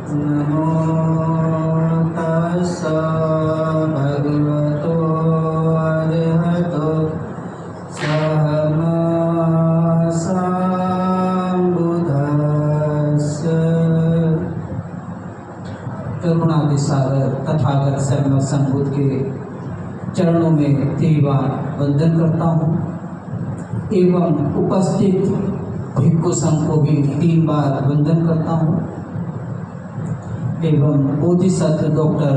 नमो तस्स भगवतो अरहतो सम्मा सम्बुद्धस्स। करुणा के सागर तथागत शरण संबुद्ध के चरणों में 3 बार वंदन करता हूँ एवं उपस्थित भिक्खु संघ को भी 3 बार वंदन करता हूँ एवं बोधिसत्व डॉक्टर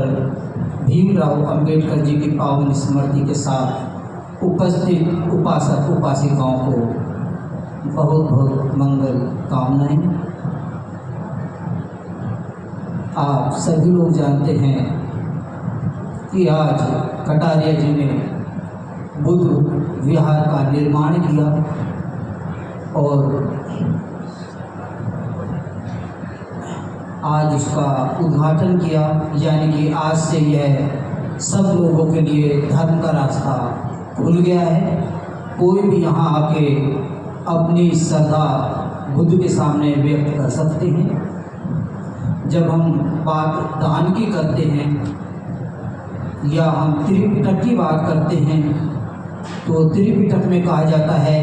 भीमराव अंबेडकर जी की पावन स्मृति के साथ उपस्थित उपासक उपासिकाओं को बहुत बहुत मंगल कामनाएं। आप सभी लोग जानते हैं कि आज कटारिया जी ने बुद्ध विहार का निर्माण किया और आज इसका उद्घाटन किया, यानी कि आज से यह सब लोगों के लिए धर्म का रास्ता खुल गया है। कोई भी यहाँ आके अपनी श्रद्धा बुद्ध के सामने व्यक्त कर सकते हैं। जब हम बात दान की करते हैं या हम त्रिपिटक की बात करते हैं तो त्रिपिटक में कहा जाता है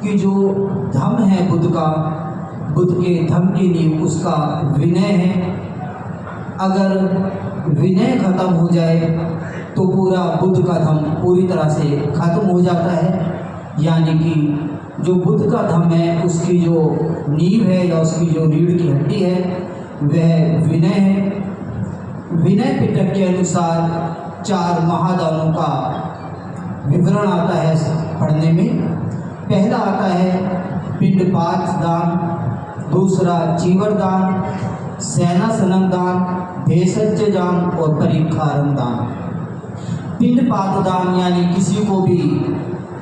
कि जो धम्म है बुद्ध का, बुद्ध के धम्म की नींव उसका विनय है। अगर विनय खत्म हो जाए तो पूरा बुद्ध का धम्म पूरी तरह से खत्म हो जाता है। यानी कि जो बुद्ध का धम्म है उसकी जो नींव है या उसकी जो रीढ़ की हड्डी है वह विनय है। विनय पिटक के अनुसार 4 महादानों का विवरण आता है पढ़ने में। पहला आता है पिंडपात दान, दूसरा चीवर दान, सेनासनम दान, भेषज दान और परिखारम दान। पिंडपात दान यानी किसी को भी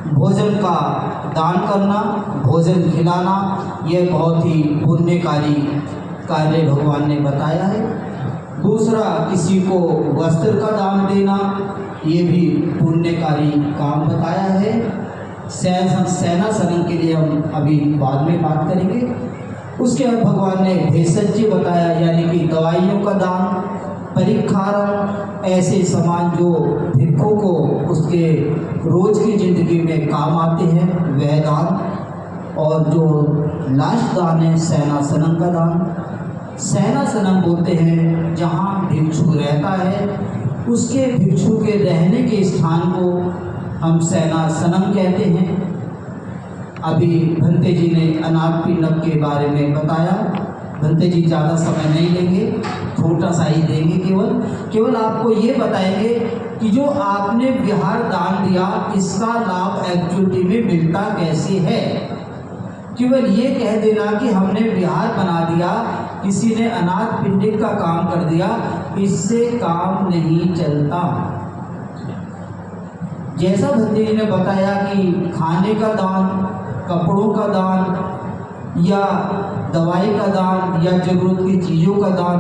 भोजन का दान करना, भोजन खिलाना, यह बहुत ही पुण्यकारी कार्य भगवान ने बताया है। दूसरा किसी को वस्त्र का दान देना, ये भी पुण्यकारी काम बताया है। सेनासनम के लिए हम अभी बाद में बात करेंगे। उसके बाद भगवान ने भेषज बताया, यानी कि दवाइयों का दान, परिखारम ऐसे सामान जो भिक्खु को उसके रोज की जिंदगी में काम आते हैं वह दान, और जो लास्ट दान है सेनासनम का दान। सेनासनम बोलते हैं जहाँ भिक्षु रहता है उसके भिक्षु के रहने के स्थान को हम सेनासनम कहते हैं। अभी भंते जी ने अनाथ पिंडक के बारे में बताया। भंते जी ज़्यादा समय नहीं लेंगे, छोटा सा ही देंगे। केवल आपको ये बताएंगे कि जो आपने विहार दान दिया इसका लाभ एक्चुअली में मिलता कैसे है। केवल ये कह देना कि हमने विहार बना दिया, किसी ने अनाथ पिंडिक का काम कर दिया, इससे काम नहीं चलता। जैसा भंते जी ने बताया कि खाने का दान, कपड़ों का दान या दवाई का दान या जरूरत की चीज़ों का दान,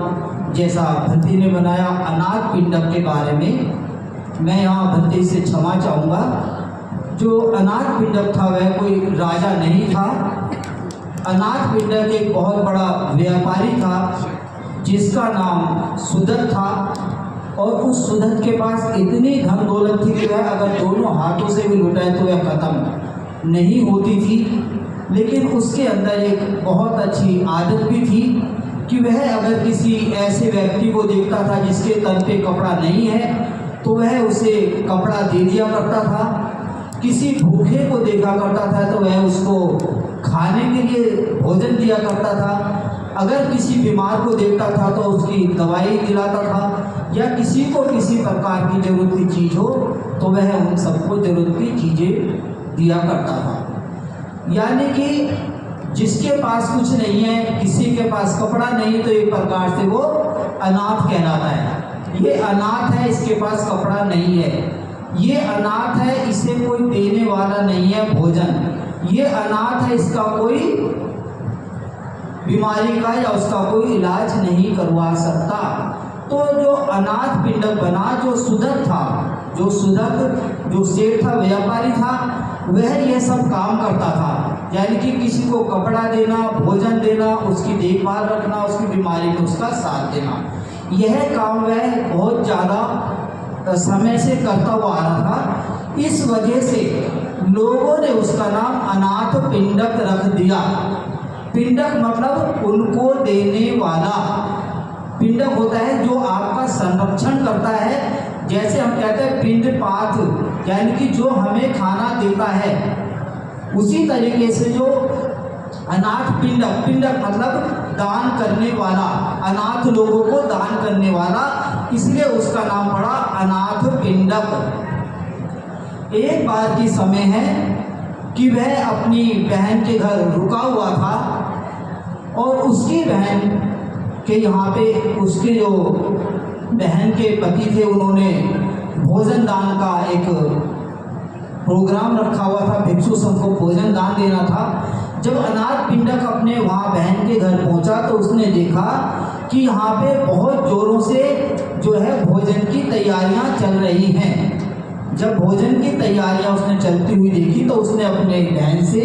जैसा भंते ने बनाया अनाथ पिंडक के बारे में, मैं यहाँ भंते से क्षमा चाहूँगा। जो अनाथ पिंडक था वह कोई राजा नहीं था। अनाथ पिंडक एक बहुत बड़ा व्यापारी था जिसका नाम सुदत था, और उस सुदत के पास इतनी धन दौलत थी कि वह अगर दोनों हाथों से भी लुटाए तो वह खत्म नहीं होती थी। लेकिन उसके अंदर एक बहुत अच्छी आदत भी थी कि वह अगर किसी ऐसे व्यक्ति को देखता था जिसके तन पे कपड़ा नहीं है तो वह उसे कपड़ा दे दिया करता था। किसी भूखे को देखा करता था तो वह उसको खाने के लिए भोजन दिया करता था। अगर किसी बीमार को देखता था तो उसकी दवाई दिलाता था, या किसी को किसी प्रकार की जरूरत की चीज़ हो तो वह उन सबको जरूरत की चीज़ें दिया करता था। यानी कि जिसके पास कुछ नहीं है, किसी के पास कपड़ा नहीं, तो एक प्रकार से वो अनाथ कहलाता है। ये अनाथ है, इसके पास कपड़ा नहीं है। ये अनाथ है, इसे कोई देने वाला नहीं है भोजन। ये अनाथ है, इसका कोई बीमारी का या उसका कोई इलाज नहीं करवा सकता। तो जो अनाथ पिंडक बना, जो सुदत था, जो सेठ था, व्यापारी था, वह यह सब काम करता था। यानी कि किसी को कपड़ा देना, भोजन देना, उसकी देखभाल रखना, उसकी बीमारी में उसका साथ देना, यह काम वह बहुत ज़्यादा समय से करता हुआ आ रहा था। इस वजह से लोगों ने उसका नाम अनाथ पिंडक रख दिया। पिंडक मतलब उनको देने वाला। पिंडक होता है जो आपका संरक्षण करता है, जैसे हम कहते हैं पिंड पात, यानी कि जो हमें खाना देता है। उसी तरीके से जो अनाथ पिंडक, पिंडक मतलब दान करने वाला, अनाथ लोगों को दान करने वाला, इसलिए उसका नाम पड़ा अनाथ पिंडक। एक बार की समय है कि वह अपनी बहन के घर रुका हुआ था और उसकी बहन के यहाँ पे उसके जो बहन के पति थे, उन्होंने भोजन दान का एक प्रोग्राम रखा हुआ था। भिक्षु संघ को भोजन दान देना था। जब अनाथ पिंडक अपने वहाँ बहन के घर पहुँचा तो उसने देखा कि यहाँ पे बहुत ज़ोरों से जो है भोजन की तैयारियाँ चल रही हैं। जब भोजन की तैयारियां उसने चलती हुई देखी तो उसने अपने बहन से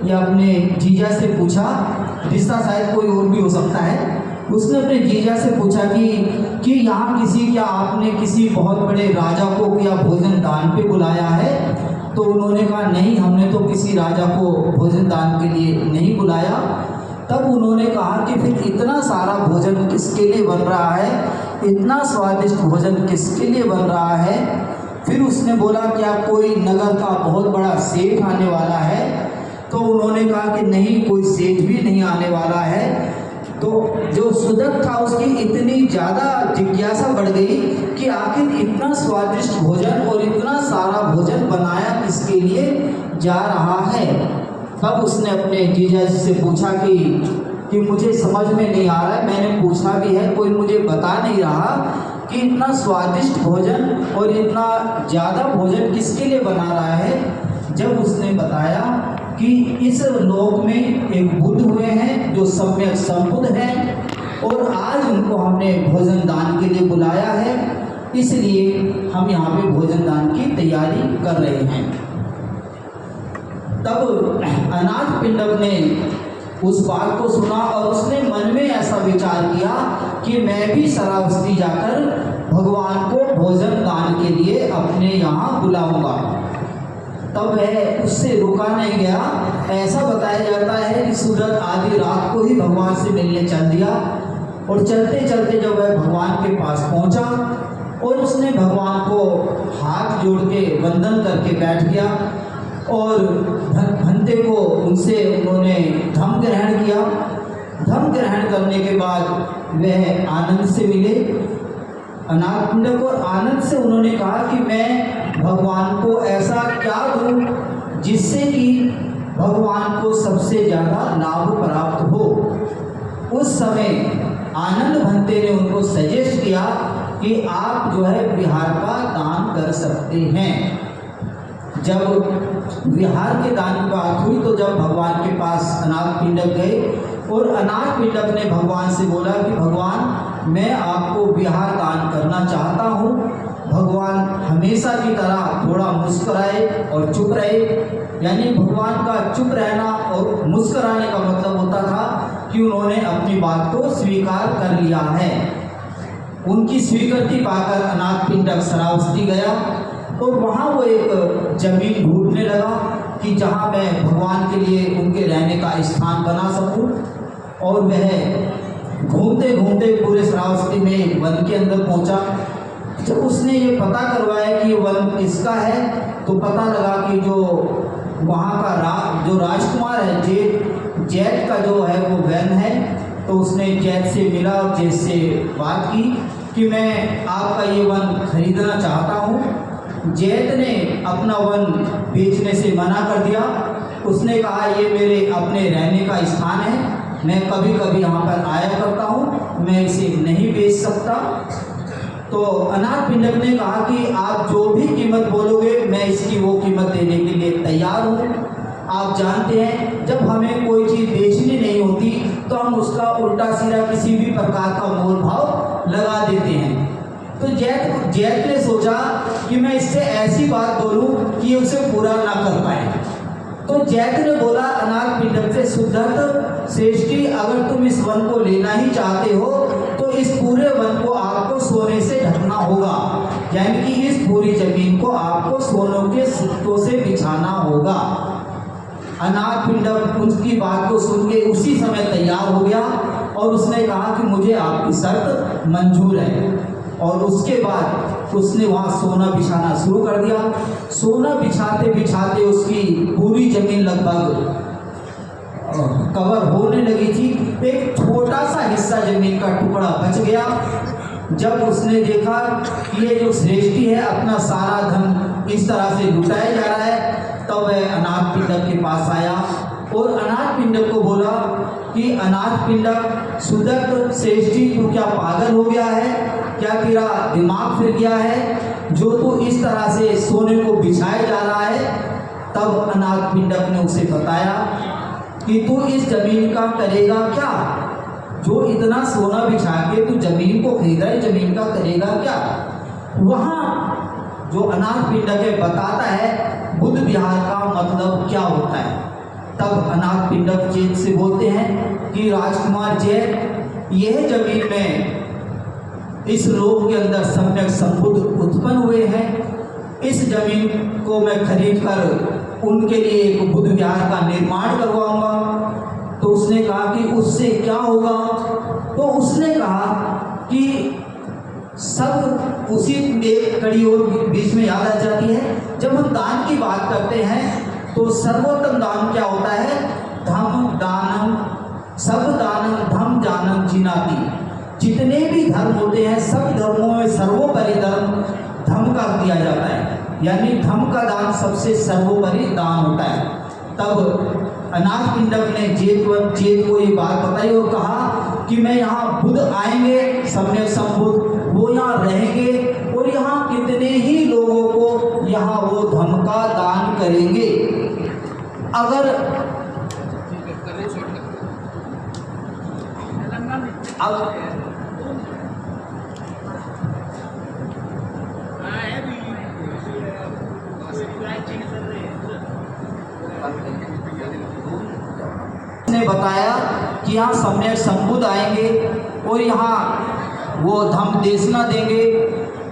या अपने जीजा से पूछा, रिश्ता शायद कोई और भी हो सकता है, उसने अपने जीजा से पूछा कि यहाँ किसी क्या आपने किसी बहुत बड़े राजा को क्या भोजन दान पे बुलाया है? तो उन्होंने कहा नहीं, हमने तो किसी राजा को भोजन दान के लिए नहीं बुलाया। तब उन्होंने कहा कि फिर इतना सारा भोजन किसके लिए बन रहा है, इतना स्वादिष्ट भोजन किसके लिए बन रहा है? फिर उसने बोला क्या कोई नगर का बहुत बड़ा सेठ आने वाला है? तो उन्होंने कहा कि नहीं, कोई सेठ भी नहीं आने वाला है। तो जो सुदक था उसकी इतनी ज़्यादा जिज्ञासा बढ़ गई कि आखिर इतना स्वादिष्ट भोजन और इतना सारा भोजन बनाया किसके लिए जा रहा है? तब उसने अपने जीजा जी से पूछा कि मुझे समझ में नहीं आ रहा है, मैंने पूछा भी है, कोई मुझे बता नहीं रहा कि इतना स्वादिष्ट भोजन और इतना ज़्यादा भोजन किसके लिए बना रहा है। जब उसने बताया कि इस लोक में एक बुद्ध हुए हैं जो सम्यक संबुद्ध हैं और आज उनको हमने भोजन दान के लिए बुलाया है, इसलिए हम यहाँ पे भोजन दान की तैयारी कर रहे हैं। तब अनाथ पिंडक ने उस बात को सुना और उसने मन में ऐसा विचार किया कि मैं भी श्रावस्ती जाकर भगवान को भोजन दान के लिए अपने यहाँ बुलाऊंगा। तब वह उससे रुका नहीं गया। ऐसा बताया जाता है कि सूरज आधी रात को ही भगवान से मिलने चल दिया और चलते चलते जब वह भगवान के पास पहुँचा और उसने भगवान को हाथ जोड़ के वंदन करके बैठ गया और भंते को उनसे उन्होंने धम्म ग्रहण किया। धम्म ग्रहण करने के बाद वह आनंद से मिले अनाथ पिंडक और आनंद से उन्होंने कहा कि मैं भगवान को ऐसा क्या दूं जिससे कि भगवान को सबसे ज़्यादा लाभ प्राप्त हो। उस समय आनंद भंते ने उनको सजेस्ट किया कि आप जो है विहार का दान कर सकते हैं। जब विहार के दान की बात हुई तो जब भगवान के पास अनाथ पिंडक गए और अनाथ पिंडक ने भगवान से बोला कि भगवान मैं आपको विहार दान करना चाहता हूँ। भगवान हमेशा की तरह थोड़ा मुस्कुराए और चुप रहे, यानी भगवान का चुप रहना और मुस्कुराने का मतलब होता था कि उन्होंने अपनी बात को स्वीकार कर लिया है। उनकी स्वीकृति पाकर अनाथ पिंडक श्रावस्ती गया और वहाँ वो एक जमीन ढूंढने लगा कि जहाँ मैं भगवान के लिए उनके रहने का स्थान बना सकूँ। और वह घूमते घूमते पूरे श्रावस्ती में वन के अंदर पहुँचा। जब उसने ये पता करवाया कि ये वन किसका है तो पता लगा कि जो वहाँ का जो राजकुमार है जैत का जो है वो वन है। तो उसने जैत से मिला और जैत से बात की कि मैं आपका ये वन खरीदना चाहता हूँ। जैत ने अपना वन बेचने से मना कर दिया। उसने कहा ये मेरे अपने रहने का स्थान है, मैं कभी कभी यहाँ पर आया करता हूँ, मैं इसे नहीं बेच सकता। तो अनाथ पिंडक ने कहा कि आप जो भी कीमत बोलोगे मैं इसकी वो कीमत देने के लिए तैयार हूँ। आप जानते हैं जब हमें कोई चीज़ बेचनी नहीं होती तो हम उसका उल्टा सीधा किसी भी प्रकार का मोल भाव लगा देते हैं। तो जैत ने सोचा कि मैं इससे ऐसी बात बोलूं कि ये उसे पूरा ना कर पाए। तो जैत ने बोला अनाथ पिंडक से, सिद्धार्थ श्रेष्ठी, अगर तुम इस वन को लेना ही चाहते हो तो इस पूरे वन को आपको सोने से ढकना होगा, यानी कि इस पूरी जमीन को आपको सोनों के सिक्कों से बिछाना होगा। अनाथ पिंडक उसकी बात को सुन के उसी समय तैयार हो गया और उसने कहा कि मुझे आपकी शर्त मंजूर है। और उसके बाद उसने वहाँ सोना बिछाना शुरू कर दिया। सोना बिछाते बिछाते उसकी पूरी जमीन लगभग कवर होने लगी थी। एक छोटा सा हिस्सा जमीन का टुकड़ा बच गया। जब उसने देखा कि ये जो श्रेष्ठी है अपना सारा धन इस तरह से लुटाया जा रहा है, तब वह अनाथ पिंडक के पास आया और अनाथ पिंडक को बोला कि अनाथ पिंडक, सुदत्त श्रेष्ठी, तू क्या पागल हो गया है? क्या तेरा दिमाग फिर गया है जो तू इस तरह से सोने को बिछाया जा रहा है? तब अनाथ पिंडक ने उसे बताया कि तू इस जमीन का करेगा क्या? जो इतना सोना बिछा के तू जमीन को खरीदा है, जमीन का करेगा क्या? वहाँ जो अनाथ पिंडक है बताता है बुद्ध विहार का मतलब क्या होता है। तब अनाथ पिंडक जैत से बोलते हैं कि राजकुमार जैत, यह जमीन में इस लोक के अंदर सम्यक संबुद्ध उत्पन्न हुए हैं। इस जमीन को मैं खरीद कर उनके लिए एक बुद्ध विहार का निर्माण करवाऊंगा। तो उसने कहा कि उससे क्या होगा? तो उसने कहा कि सब उसी एक कड़ी और बीच में याद आ जाती है। जब हम दान की बात करते हैं तो सर्वोत्तम दान क्या होता है? धम दानम, सब दानम धम जानम जिनाति। जितने भी धर्म होते हैं सब धर्मों में सर्वोपरि धर्म धम का दिया जाता है, यानी धम का दान सबसे सर्वोपरि दान होता है। तब अनाथ पिंडक ने जैत को ये बात बताई और कहा कि मैं यहाँ बुद्ध आएंगे सम्यक संबुद्ध, वो यहाँ रहेंगे और यहाँ कितने ही लोगों को यहाँ वो धम का दान करेंगे। अगर ने बताया कि यहाँ सम्यक संबुद्ध आएंगे और यहाँ वो धम देशना देंगे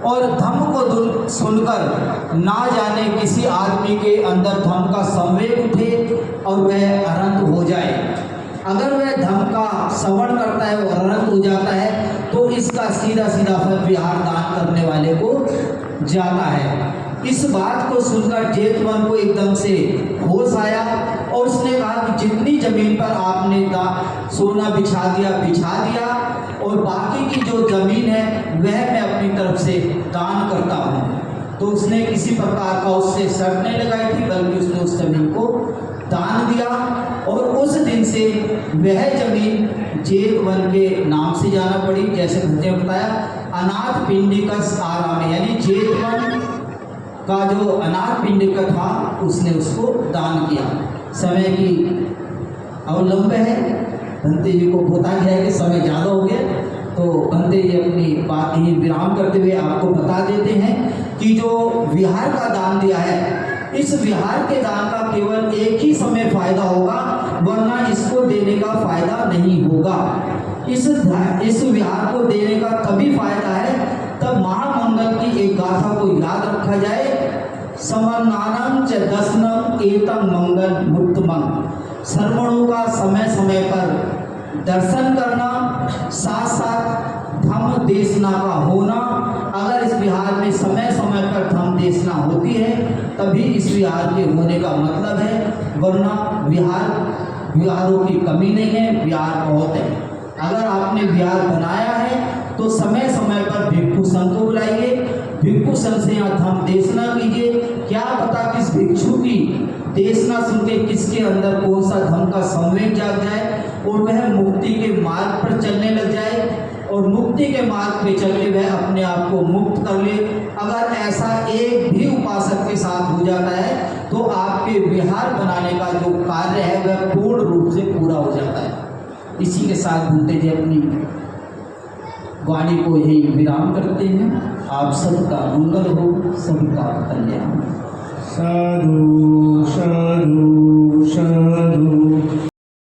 और धम को सुनकर ना जाने किसी आदमी के अंदर धम का संवेग उठे और वह अनंत हो जाए। अगर वह धम का श्रवण करता है और अनंत हो जाता है तो इसका सीधा सीधा फल विहार दान करने वाले को जाता है। इस बात को सुनकर जैतवन को एकदम से होश आया और उसने कहा कि जितनी जमीन पर आपने सोना बिछा दिया और बाकी की जो जमीन है वह मैं अपनी तरफ से दान करता हूँ। तो उसने किसी प्रकार का उससे शर्त नहीं लगाई थी, बल्कि उसने उस जमीन को दान दिया और उस दिन से वह जमीन जैतवन के नाम से जाना पड़ी। जैसे भैया ने बताया अनाथ पिंडिकस आराम, यानी जैतवन का जो अनाथ पिंडिक था उसने उसको दान किया। समय की अवलंब है, भंते जी को बता गया है कि समय ज़्यादा हो गया, तो भंते जी अपनी बात ही विराम करते हुए आपको बता देते हैं कि जो विहार का दान दिया है, इस विहार के दान का केवल एक ही समय फायदा होगा, वरना इसको देने का फायदा नहीं होगा। इस विहार को देने का तभी फायदा है तब महामंगल की एक गाथा को याद रखा जाए। समन्नानम च दसनम एतम मंगल मुक्तमं। श्रवणों का समय समय पर दर्शन करना, साथ साथ धम देशना का होना। अगर इस विहार में समय समय पर धम देशना होती है तभी इस विहार के होने का मतलब है, वरना विहारों की कमी नहीं है, विहार बहुत है। अगर आपने विहार बनाया है तो समय समय पर भिक्षु संघ को बुलाइए, भिक्षु संघ से यहाँ धम देशना कीजिए। क्या पता किस भिक्षु की देशना सुन के किसके अंदर कौन सा धम का संवेग जाग जाए और वह मुक्ति के मार्ग पर चलने लग जाए और मुक्ति के मार्ग पे चल के वह अपने आप को मुक्त कर ले। अगर ऐसा एक भी उपासक के साथ हो जाता है तो आपके विहार बनाने का जो कार्य है वह पूर्ण रूप से पूरा हो जाता है। इसी के साथ भूलते जी अपनी वाणी को यही विराम करते हैं। आप सबका मंगल हो, सबका कल्याण। साधु साधु साधु